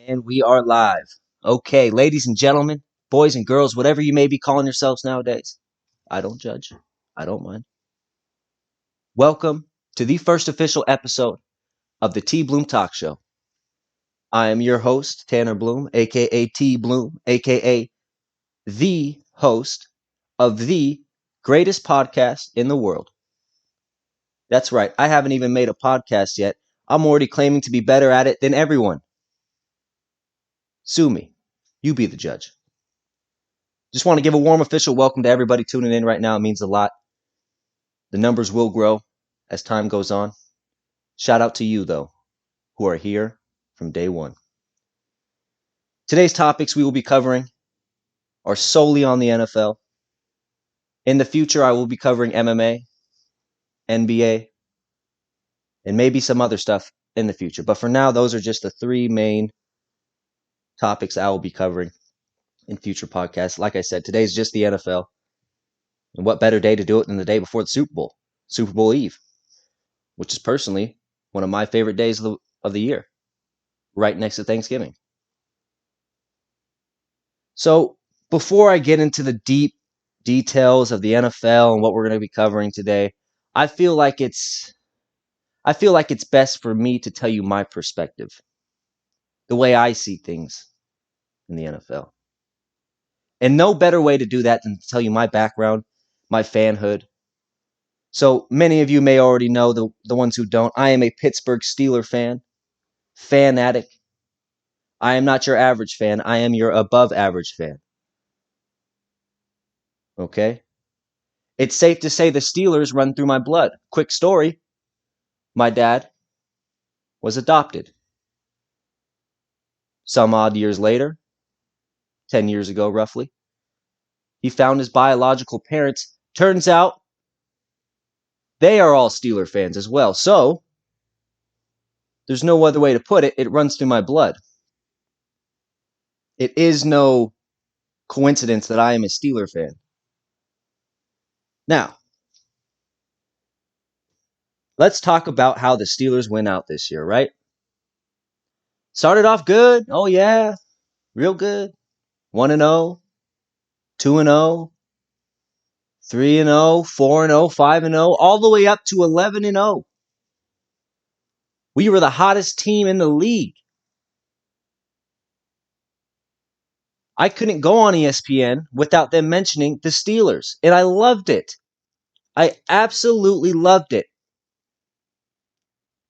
And we are live. Okay, ladies and gentlemen, boys and girls, whatever you may be calling yourselves nowadays, I don't judge. I don't mind. Welcome to the first official episode of the TBloom Talk Show. I am your host, Tanner Bloom, aka TBloom, aka the host of the greatest podcast in the world. That's right, I haven't even made a podcast yet. I'm already claiming to be better at it than everyone. Sue me. You be the judge. Just want to give a warm official welcome to everybody tuning in right now. It means a lot. The numbers will grow as time goes on. Shout out to you, though, who are here from day one. Today's topics we will be covering are solely on the NFL. In the future, I will be covering MMA, NBA, and maybe some other stuff in the future. But for now, those are just the three main topics I will be covering in future podcasts. Like I said, today's just the NFL. And what better day to do it than the day before the Super Bowl, Super Bowl Eve, which is personally one of my favorite days of the year, right next to Thanksgiving. So before I get into the deep details of the NFL and what we're going to be covering today, I feel like it's best for me to tell you my perspective, the way I see things in the NFL. And no better way to do that than to tell you my background, my fanhood. So many of you may already know, the ones who don't, I am a Pittsburgh Steelers fan, fanatic. I am not your average fan. I am your above average fan. Okay? It's safe to say the Steelers run through my blood. Quick story. My dad was adopted. Some odd years later, 10 years ago roughly, he found his biological parents. Turns out they are all Steeler fans as well. So, there's no other way to put it. It runs through my blood. It is no coincidence that I am a Steeler fan. Now, let's talk about how the Steelers went out this year, right? Started off good. Oh, yeah. Real good. 1-0, 2-0, 3-0, 4-0, 5-0, all the way up to 11-0. We were the hottest team in the league. I couldn't go on ESPN without them mentioning the Steelers, and I loved it. I absolutely loved it.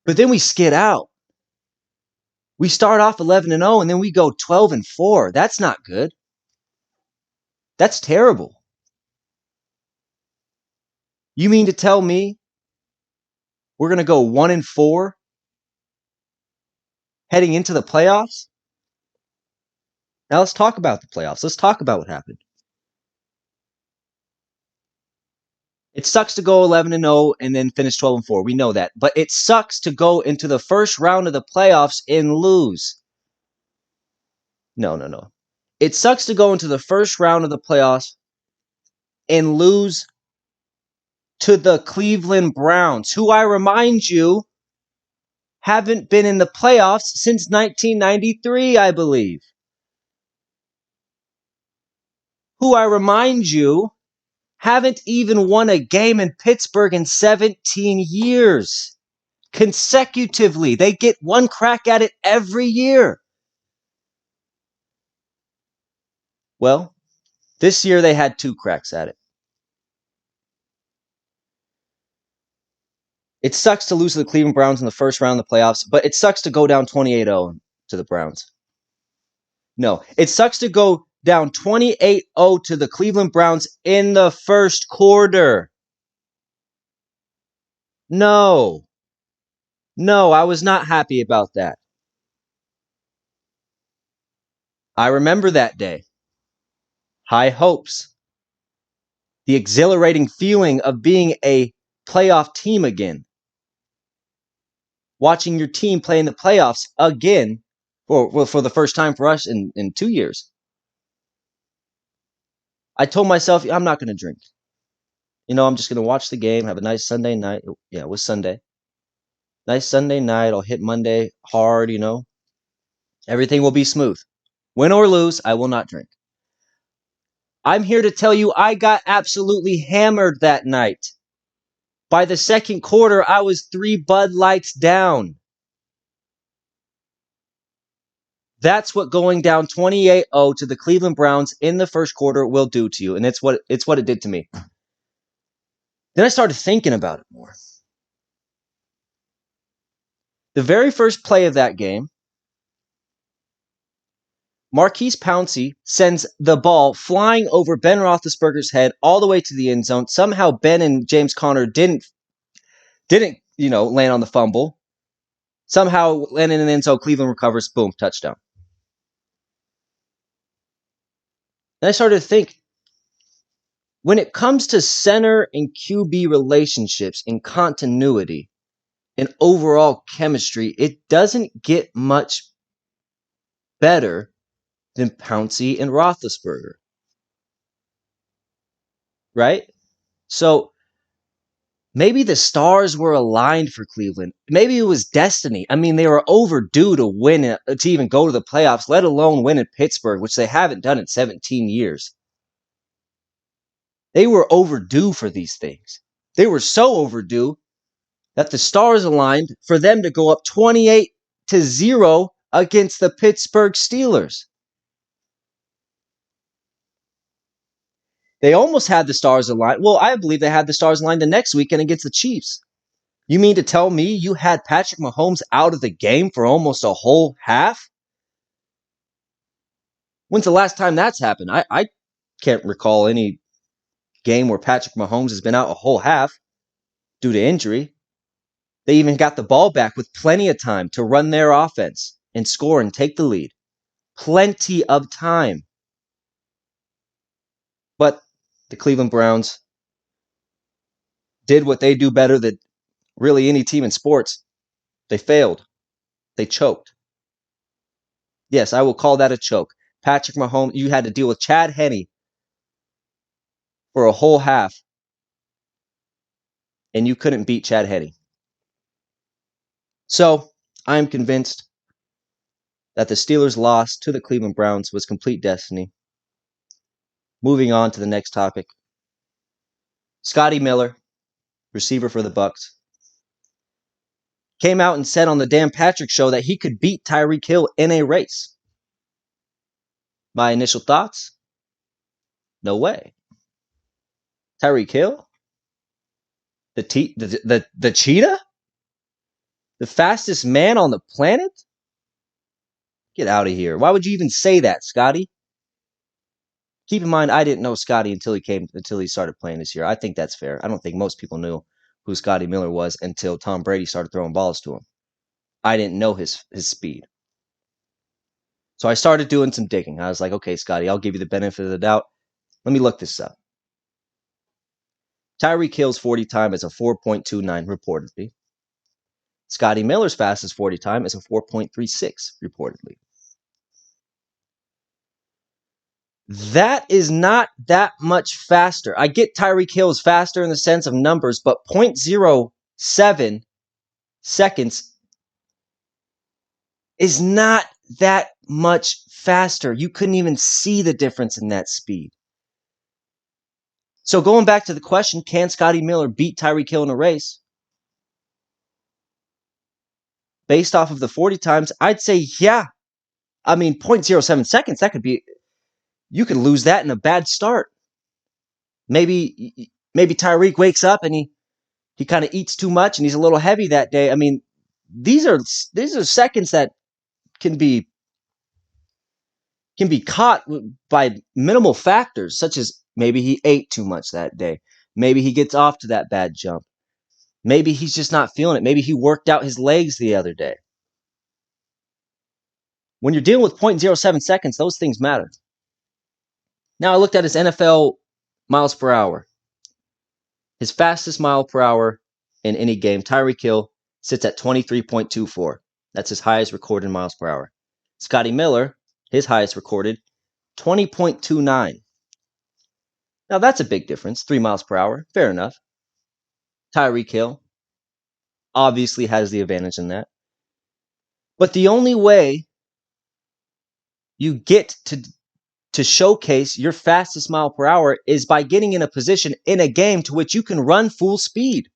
But then we skid out. We start off 11-0, and then we go 12-4. That's not good. That's terrible. You mean to tell me we're going to go 1-4 heading into the playoffs? Now let's talk about the playoffs. Let's talk about what happened. It sucks to go 11-0 and then finish 12-4. We know that. But it sucks to go into the first round of the playoffs and lose. No. It sucks to go into the first round of the playoffs and lose to the Cleveland Browns, who I remind you haven't been in the playoffs since 1993, I believe. Who I remind you haven't even won a game in Pittsburgh in 17 years. Consecutively. They get one crack at it every year. Well, this year they had two cracks at it. It sucks to lose to the Cleveland Browns in the first round of the playoffs, but it sucks to go down 28-0 to the Browns. No, it sucks to go down 28-0 to the Cleveland Browns in the first quarter. No, I was not happy about that. I remember that day. High hopes. The exhilarating feeling of being a playoff team again. Watching your team play in the playoffs again for the first time for us in 2 years. I told myself, I'm not going to drink. I'm just going to watch the game, have a nice Sunday night. Yeah, it was Sunday. Nice Sunday night. I'll hit Monday hard, and Everything will be smooth. Win or lose, I will not drink. I'm here to tell you I got absolutely hammered that night. By the second quarter, I was 3 Bud Lights down. That's what going down 28-0 to the Cleveland Browns in the first quarter will do to you, and it's what it did to me. Then I started thinking about it more. The very first play of that game, Marquise Pouncey sends the ball flying over Ben Roethlisberger's head all the way to the end zone. Somehow Ben and James Conner didn't land on the fumble. Somehow landing in the end zone, Cleveland recovers, boom, touchdown. Then I started to think, when it comes to center and QB relationships and continuity and overall chemistry, it doesn't get much better than Pouncey and Roethlisberger. Right? So maybe the stars were aligned for Cleveland. Maybe it was destiny. I mean, they were overdue to win, to even go to the playoffs, let alone win in Pittsburgh, which they haven't done in 17 years. They were overdue for these things. They were so overdue that the stars aligned for them to go up 28-0 against the Pittsburgh Steelers. They almost had the stars aligned. Well, I believe they had the stars aligned the next weekend against the Chiefs. You mean to tell me you had Patrick Mahomes out of the game for almost a whole half? When's the last time that's happened? I can't recall any game where Patrick Mahomes has been out a whole half due to injury. They even got the ball back with plenty of time to run their offense and score and take the lead. Plenty of time. But the Cleveland Browns did what they do better than really any team in sports. They failed. They choked. Yes, I will call that a choke. Patrick Mahomes, you had to deal with Chad Henne for a whole half, and you couldn't beat Chad Henne. So, I am convinced that the Steelers' loss to the Cleveland Browns was complete destiny. Moving on to the next topic. Scotty Miller, receiver for the Bucs, came out and said on the Dan Patrick Show that he could beat Tyreek Hill in a race. My initial thoughts? No way. Tyreek Hill? The cheetah? The fastest man on the planet? Get out of here. Why would you even say that, Scotty? Keep in mind, I didn't know Scotty until he started playing this year. I think that's fair. I don't think most people knew who Scotty Miller was until Tom Brady started throwing balls to him. I didn't know his speed. So I started doing some digging. I was like, okay, Scotty, I'll give you the benefit of the doubt. Let me look this up. Tyreek Hill's 40 time is a 4.29 reportedly. Scotty Miller's fastest 40 time is a 4.36 reportedly. That is not that much faster. I get Tyreek Hill is faster in the sense of numbers, but 0.07 seconds is not that much faster. You couldn't even see the difference in that speed. So going back to the question, can Scotty Miller beat Tyreek Hill in a race? Based off of the 40 times, I'd say yeah. I mean, 0.07 seconds, that could be, you could lose that in a bad start. Maybe Tyreek wakes up and he kind of eats too much and he's a little heavy that day. I mean, these are seconds that can be caught by minimal factors, such as maybe he ate too much that day. Maybe he gets off to that bad jump. Maybe he's just not feeling it. Maybe he worked out his legs the other day. When you're dealing with 0.07 seconds, those things matter. Now I looked at his NFL miles per hour. His fastest mile per hour in any game, Tyreek Hill, sits at 23.24. That's his highest recorded miles per hour. Scotty Miller, his highest recorded, 20.29. Now that's a big difference, 3 miles per hour. Fair enough. Tyreek Hill obviously has the advantage in that. But the only way you get to showcase your fastest mile per hour is by getting in a position in a game to which you can run full speed.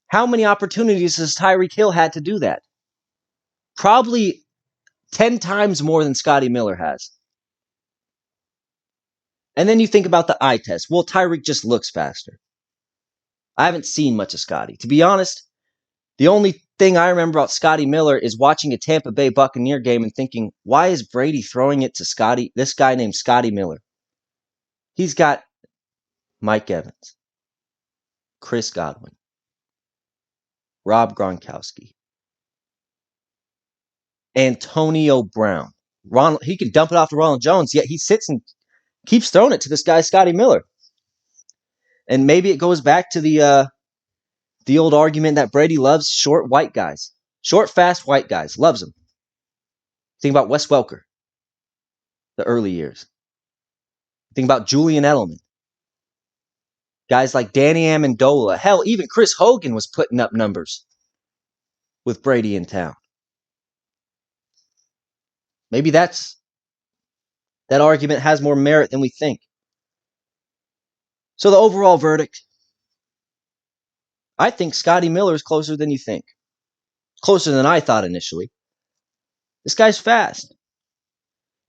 How many opportunities has Tyreek Hill had to do that? Probably 10 times more than Scotty Miller has. And then you think about the eye test. Well, Tyreek just looks faster. I haven't seen much of Scotty. To be honest, the only thing I remember about Scotty Miller is watching a Tampa Bay Buccaneer game and thinking, why is Brady throwing it to Scotty, this guy named Scotty Miller? He's got Mike Evans, Chris Godwin, Rob Gronkowski, Antonio Brown. He can dump it off to Ronald Jones, yet he sits and keeps throwing it to this guy, Scotty Miller. And maybe it goes back to the old argument that Brady loves short white guys. Short, fast white guys. Loves them. Think about Wes Welker, the early years. Think about Julian Edelman. Guys like Danny Amendola. Hell, even Chris Hogan was putting up numbers with Brady in town. Maybe that argument has more merit than we think. So the overall verdict, I think Scotty Miller is closer than you think. Closer than I thought initially. This guy's fast.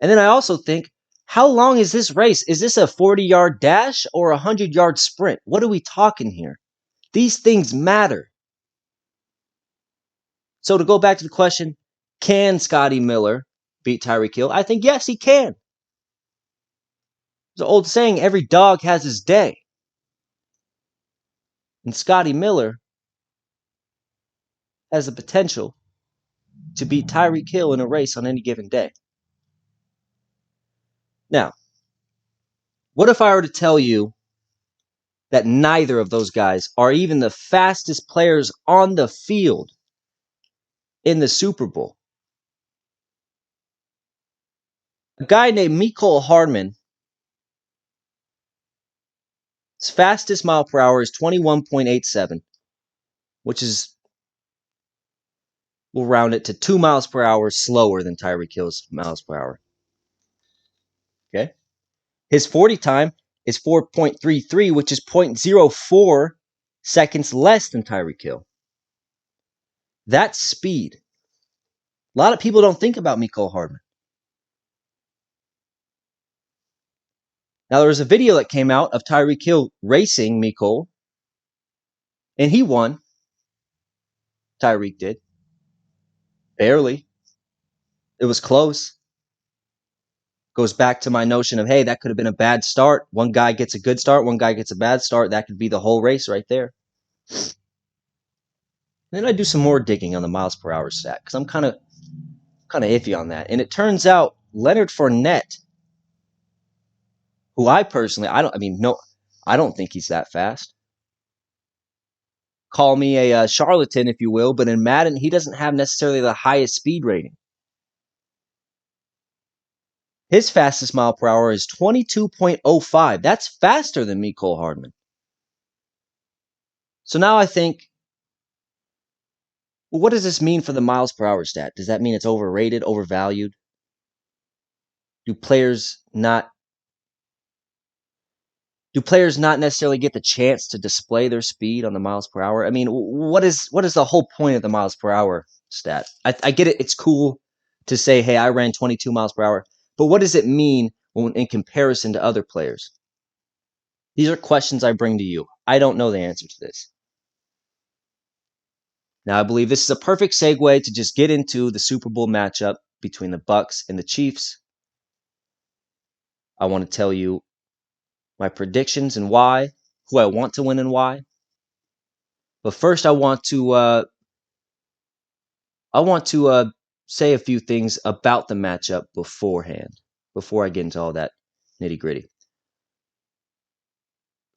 And then I also think, how long is this race? Is this a 40-yard dash or a 100-yard sprint? What are we talking here? These things matter. So to go back to the question, can Scotty Miller beat Tyreek Hill? I think yes, he can. There's an old saying, every dog has his day. And Scotty Miller has the potential to beat Tyreek Hill in a race on any given day. Now, what if I were to tell you that neither of those guys are even the fastest players on the field in the Super Bowl? A guy named Mecole Hardman, his fastest mile per hour is 21.87, which is, we'll round it to 2 miles per hour slower than Tyreek Hill's miles per hour. Okay? His 40 time is 4.33, which is 0.04 seconds less than Tyreek Hill. That's speed. A lot of people don't think about Mecole Hardman. Now, there was a video that came out of Tyreek Hill racing Mecole, and he won. Tyreek did. Barely. It was close. Goes back to my notion of, hey, that could have been a bad start. One guy gets a good start, one guy gets a bad start. That could be the whole race right there. Then I do some more digging on the miles per hour stat because I'm kind of iffy on that. And it turns out Leonard Fournette, who I don't think he's that fast. Call me a charlatan, if you will, but in Madden, he doesn't have necessarily the highest speed rating. His fastest mile per hour is 22.05. That's faster than Mecole Hardman. So now I think, well, what does this mean for the miles per hour stat? Does that mean it's overrated, overvalued? Do players not necessarily get the chance to display their speed on the miles per hour? I mean, what is the whole point of the miles per hour stat? I get it. It's cool to say, hey, I ran 22 miles per hour. But what does it mean when in comparison to other players? These are questions I bring to you. I don't know the answer to this. Now, I believe this is a perfect segue to just get into the Super Bowl matchup between the Bucs and the Chiefs. I want to tell you my predictions and why, who I want to win and why. But first, I want to say a few things about the matchup beforehand, before I get into all that nitty-gritty.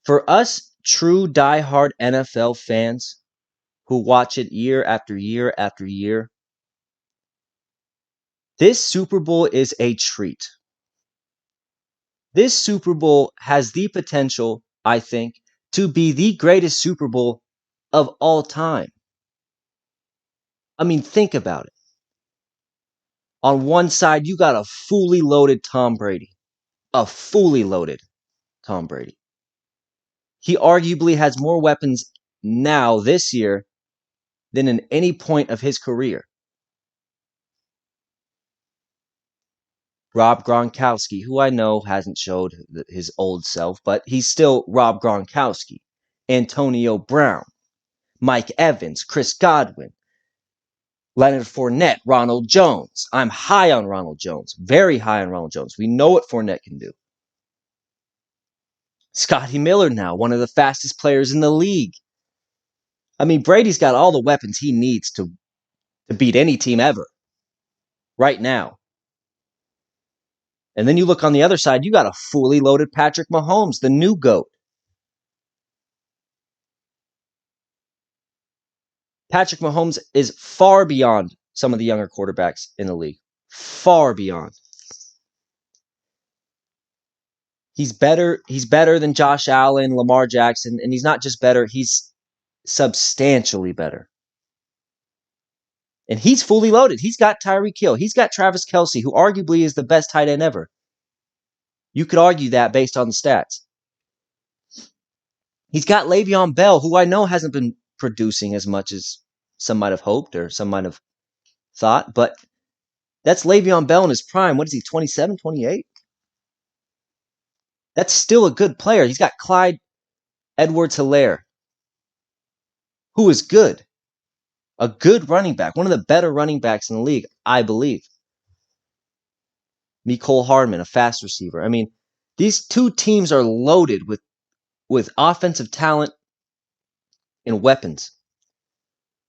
For us true diehard NFL fans who watch it year after year after year, this Super Bowl is a treat. This Super Bowl has the potential, I think, to be the greatest Super Bowl of all time. I mean, think about it. On one side, you got a fully loaded Tom Brady. A fully loaded Tom Brady. He arguably has more weapons now this year than in any point of his career. Rob Gronkowski, who I know hasn't showed his old self, but he's still Rob Gronkowski. Antonio Brown, Mike Evans, Chris Godwin, Leonard Fournette, Ronald Jones. I'm high on Ronald Jones, very high on Ronald Jones. We know what Fournette can do. Scotty Miller now, one of the fastest players in the league. I mean, Brady's got all the weapons he needs to beat any team ever right now. And then you look on the other side, you got a fully loaded Patrick Mahomes, the new GOAT. Patrick Mahomes is far beyond some of the younger quarterbacks in the league. Far beyond. He's better than Josh Allen, Lamar Jackson, and he's not just better, he's substantially better. And he's fully loaded. He's got Tyreek Hill. He's got Travis Kelce, who arguably is the best tight end ever. You could argue that based on the stats. He's got Le'Veon Bell, who I know hasn't been producing as much as some might have hoped or some might have thought, but that's Le'Veon Bell in his prime. What is he, 27, 28? That's still a good player. He's got Clyde Edwards-Helaire, who is good. A good running back. One of the better running backs in the league, I believe. Mecole Hardman, a fast receiver. I mean, these two teams are loaded with offensive talent and weapons.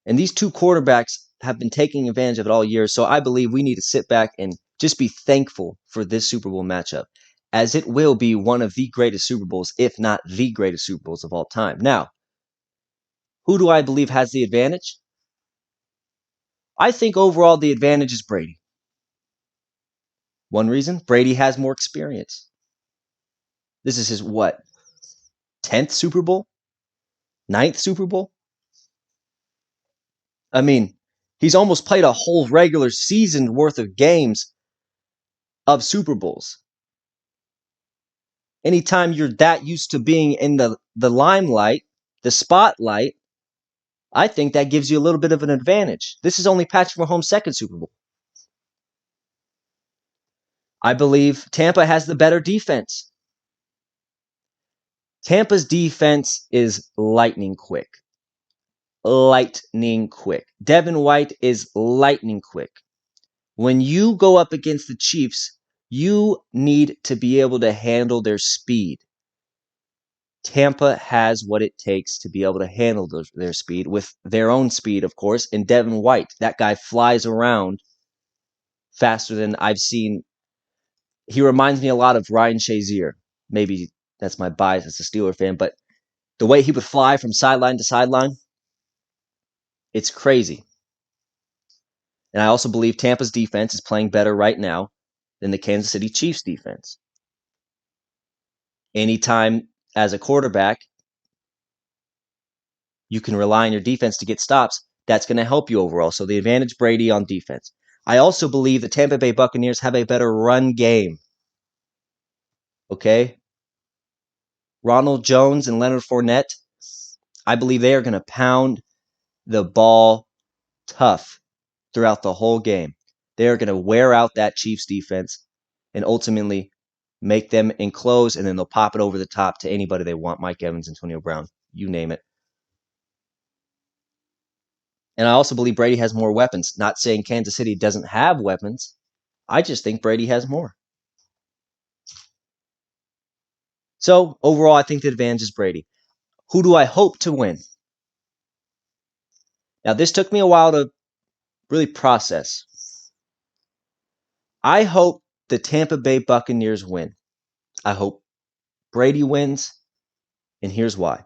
And these two quarterbacks have been taking advantage of it all year. So I believe we need to sit back and just be thankful for this Super Bowl matchup, as it will be one of the greatest Super Bowls, if not the greatest Super Bowls of all time. Now, who do I believe has the advantage? I think overall the advantage is Brady. One reason, Brady has more experience. This is his, 10th Super Bowl? 9th Super Bowl? I mean, he's almost played a whole regular season worth of games of Super Bowls. Anytime you're that used to being in the limelight, the spotlight, I think that gives you a little bit of an advantage. This is only Patrick Mahomes' second Super Bowl. I believe Tampa has the better defense. Tampa's defense is lightning quick. Lightning quick. Devin White is lightning quick. When you go up against the Chiefs, you need to be able to handle their speed. Tampa has what it takes to be able to handle their speed with their own speed, of course, and Devin White. That guy flies around faster than I've seen. He reminds me a lot of Ryan Shazier. Maybe that's my bias as a Steeler fan, but the way he would fly from sideline to sideline, it's crazy. And I also believe Tampa's defense is playing better right now than the Kansas City Chiefs defense. Anytime as a quarterback, you can rely on your defense to get stops, that's going to help you overall. So the advantage Brady on defense. I also believe the Tampa Bay Buccaneers have a better run game. Okay? Ronald Jones and Leonard Fournette, I believe they are going to pound the ball tough throughout the whole game. They are going to wear out that Chiefs defense and ultimately make them enclose, and then they'll pop it over the top to anybody they want. Mike Evans, Antonio Brown, you name it. And I also believe Brady has more weapons. Not saying Kansas City doesn't have weapons. I just think Brady has more. So overall, I think the advantage is Brady. Who do I hope to win? Now, this took me a while to really process. I hope the Tampa Bay Buccaneers win. I hope Brady wins, and here's why.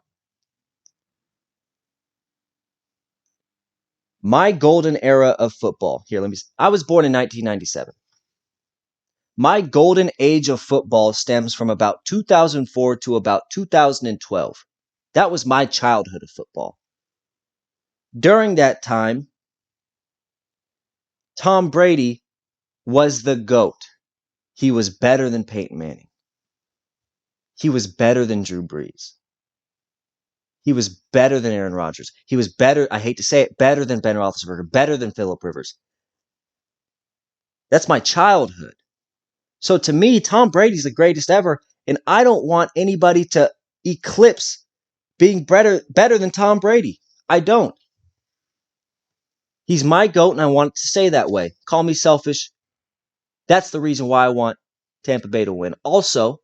My golden era of football. I was born in 1997. My golden age of football stems from about 2004 to about 2012. That was my childhood of football. During that time, Tom Brady was the GOAT. He was better than Peyton Manning. He was better than Drew Brees. He was better than Aaron Rodgers. He was better, I hate to say it, better than Ben Roethlisberger, better than Phillip Rivers. That's my childhood. So to me, Tom Brady's the greatest ever, and I don't want anybody to eclipse being better than Tom Brady. I don't. He's my GOAT, and I want it to stay that way. Call me selfish. That's the reason why I want Tampa Bay to win. Also,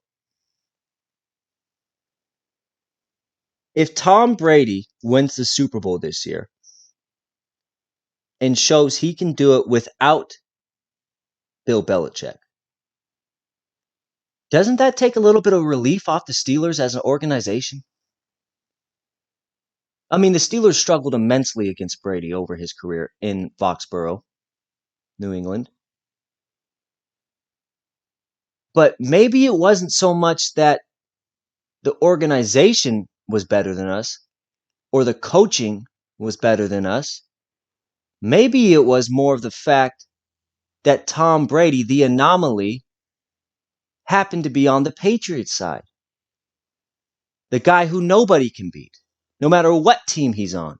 if Tom Brady wins the Super Bowl this year and shows he can do it without Bill Belichick, doesn't that take a little bit of relief off the Steelers as an organization? I mean, the Steelers struggled immensely against Brady over his career in Foxborough, New England. But maybe it wasn't so much that the organization was better than us or the coaching was better than us. Maybe it was more of the fact that Tom Brady, the anomaly, happened to be on the Patriots side. The guy who nobody can beat, no matter what team he's on.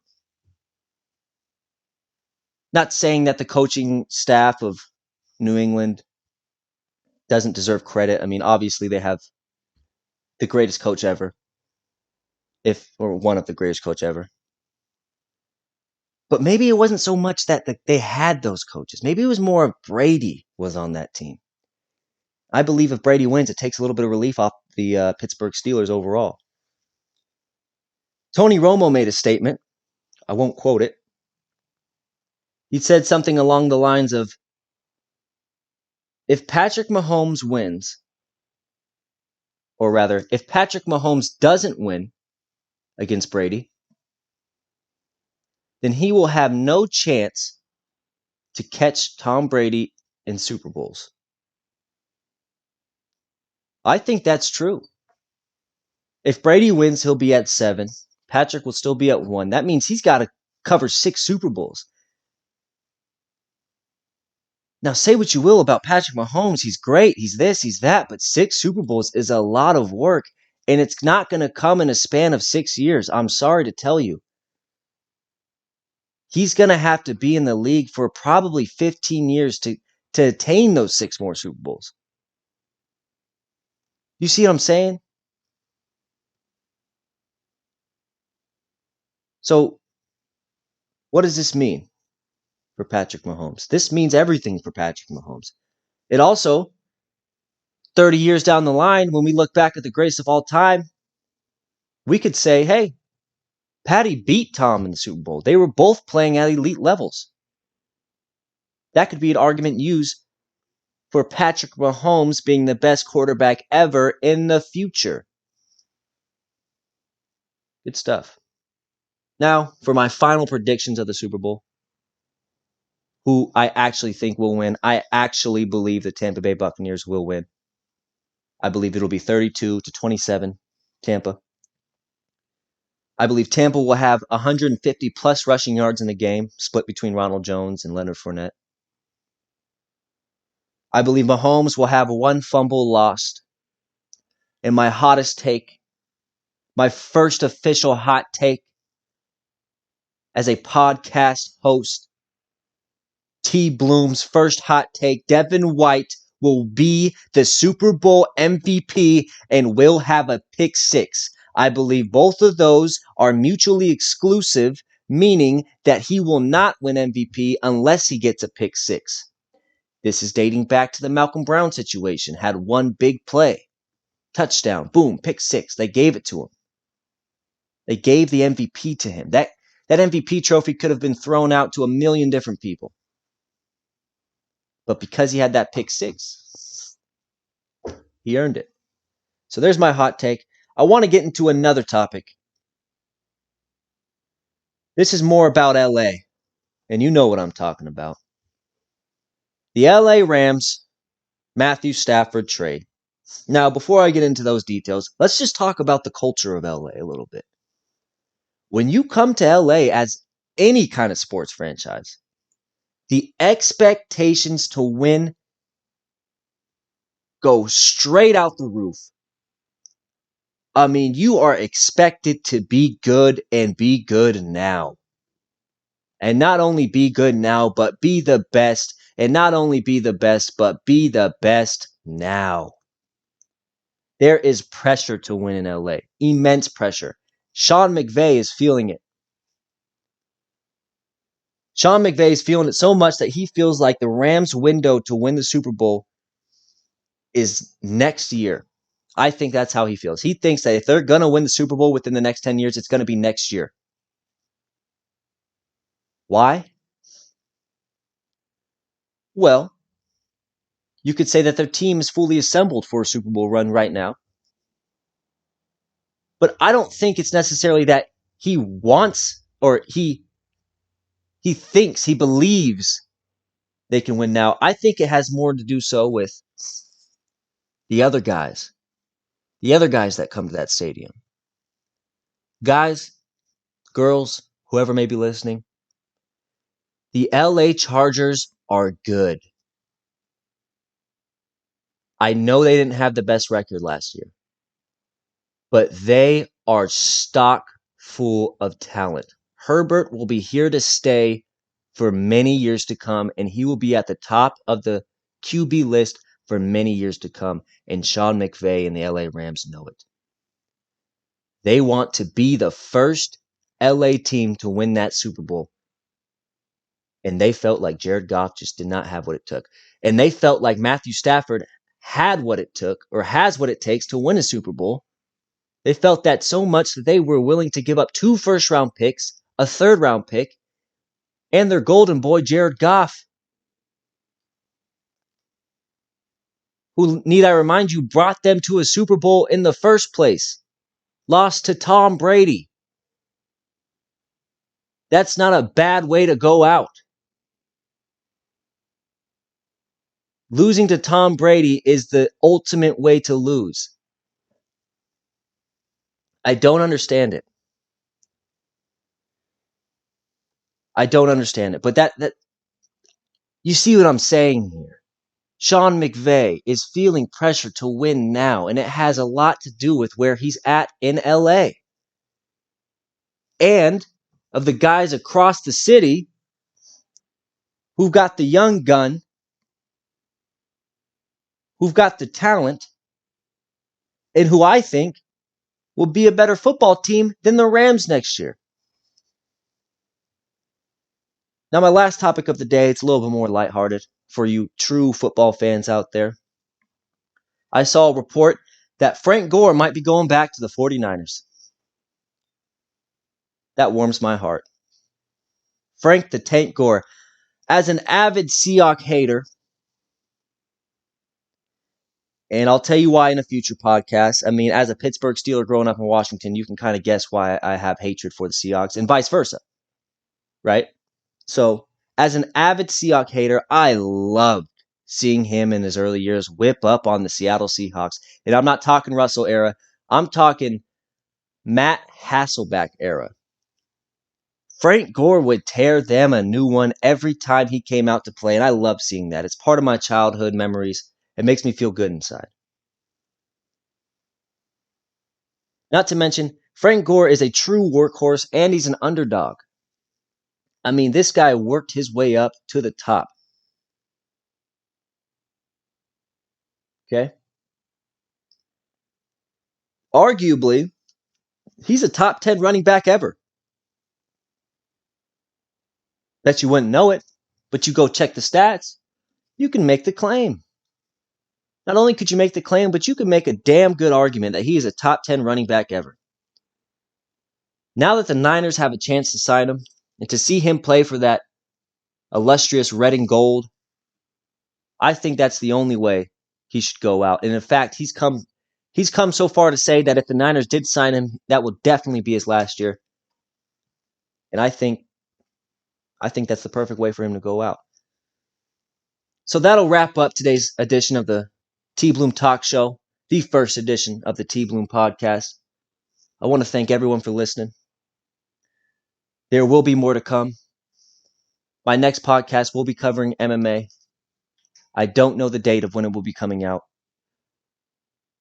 Not saying that the coaching staff of New England doesn't deserve credit. I mean, obviously they have the greatest coach ever, or one of the greatest coach ever. But maybe it wasn't so much that they had those coaches. Maybe it was more of Brady was on that team. I believe if Brady wins, it takes a little bit of relief off the Pittsburgh Steelers overall. Tony Romo made a statement. I won't quote it. He said something along the lines of, if Patrick Mahomes wins, or rather, if Patrick Mahomes doesn't win against Brady, then he will have no chance to catch Tom Brady in Super Bowls. I think that's true. If Brady wins, he'll be at 7. Patrick will still be at 1. That means he's got to cover 6 Super Bowls. Now, say what you will about Patrick Mahomes. He's great. He's this, he's that. But 6 Super Bowls is a lot of work. And it's not going to come in a span of 6 years. I'm sorry to tell you. He's going to have to be in the league for probably 15 years to attain those 6 more Super Bowls. You see what I'm saying? So, what does this mean for Patrick Mahomes? This means everything for Patrick Mahomes. It also, 30 years down the line, when we look back at the greatest of all time, we could say, hey, Patty beat Tom in the Super Bowl. They were both playing at elite levels. That could be an argument used for Patrick Mahomes being the best quarterback ever in the future. Good stuff. Now, for my final predictions of the Super Bowl, who I actually think will win. I actually believe the Tampa Bay Buccaneers will win. I believe it'll be 32-27 Tampa. I believe Tampa will have 150 plus rushing yards in the game, split between Ronald Jones and Leonard Fournette. I believe Mahomes will have 1 fumble lost. And my hottest take, my first official hot take as a podcast host, TBloom's first hot take, Devin White will be the Super Bowl MVP and will have a pick 6. I believe both of those are mutually exclusive, meaning that he will not win MVP unless he gets a pick 6. This is dating back to the Malcolm Brown situation. Had 1 big play. Touchdown. Boom. Pick 6. They gave it to him. They gave the MVP to him. That MVP trophy could have been thrown out to a million different people. But because he had that pick 6, he earned it. So there's my hot take. I want to get into another topic. This is more about LA. And you know what I'm talking about. The LA Rams, Matthew Stafford trade. Now, before I get into those details, let's just talk about the culture of LA a little bit. When you come to LA as any kind of sports franchise, the expectations to win go straight out the roof. I mean, you are expected to be good and be good now. And not only be good now, but be the best. And not only be the best, but be the best now. There is pressure to win in LA. Immense pressure. Sean McVay is feeling it. Sean McVay is feeling it so much that he feels like the Rams' window to win the Super Bowl is next year. I think that's how he feels. He thinks that if they're going to win the Super Bowl within the next 10 years, it's going to be next year. Why? Well, you could say that their team is fully assembled for a Super Bowl run right now. But I don't think it's necessarily that he wants or he thinks, he believes they can win now. I think it has more to do so with the other guys that come to that stadium. Guys, girls, whoever may be listening, the LA Chargers are good. I know they didn't have the best record last year, but they are stock full of talent. Herbert will be here to stay for many years to come, and he will be at the top of the QB list for many years to come, and Sean McVay and the LA Rams know it. They want to be the first LA team to win that Super Bowl, and they felt like Jared Goff just did not have what it took, and they felt like Matthew Stafford had what it took or has what it takes to win a Super Bowl. They felt that so much that they were willing to give up 2 first-round picks, a third-round pick, and their golden boy, Jared Goff, who, need I remind you, brought them to a Super Bowl in the first place. Lost to Tom Brady. That's not a bad way to go out. Losing to Tom Brady is the ultimate way to lose. I don't understand it. But that you see what I'm saying here. Sean McVay is feeling pressure to win now, and it has a lot to do with where he's at in LA. And of the guys across the city who've got the young gun, who've got the talent, and who I think will be a better football team than the Rams next year. Now, my last topic of the day, it's a little bit more lighthearted for you true football fans out there. I saw a report that Frank Gore might be going back to the 49ers. That warms my heart. Frank the Tank Gore, as an avid Seahawks hater, and I'll tell you why in a future podcast. I mean, as a Pittsburgh Steeler growing up in Washington, you can kind of guess why I have hatred for the Seahawks and vice versa, right? So, as an avid Seahawks hater, I loved seeing him in his early years whip up on the Seattle Seahawks. And I'm not talking Russell era. I'm talking Matt Hasselbeck era. Frank Gore would tear them a new one every time he came out to play, and I love seeing that. It's part of my childhood memories. It makes me feel good inside. Not to mention, Frank Gore is a true workhorse, and he's an underdog. I mean, this guy worked his way up to the top. Okay? Arguably, he's a top 10 running back ever. Bet you wouldn't know it, but you go check the stats, you can make the claim. Not only could you make the claim, but you could make a damn good argument that he is a top 10 running back ever. Now that the Niners have a chance to sign him, and to see him play for that illustrious red and gold, I think that's the only way he should go out. And in fact, he's come so far to say that if the Niners did sign him, that will definitely be his last year. And I think that's the perfect way for him to go out. So that'll wrap up today's edition of the TBloom Talk Show, the first edition of the TBloom podcast. I want to thank everyone for listening. There will be more to come. My next podcast will be covering MMA. I don't know the date of when it will be coming out,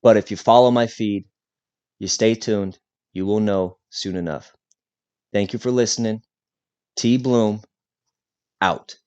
But if you follow my feed, you stay tuned, you will know soon enough. Thank you for listening. TBloom out.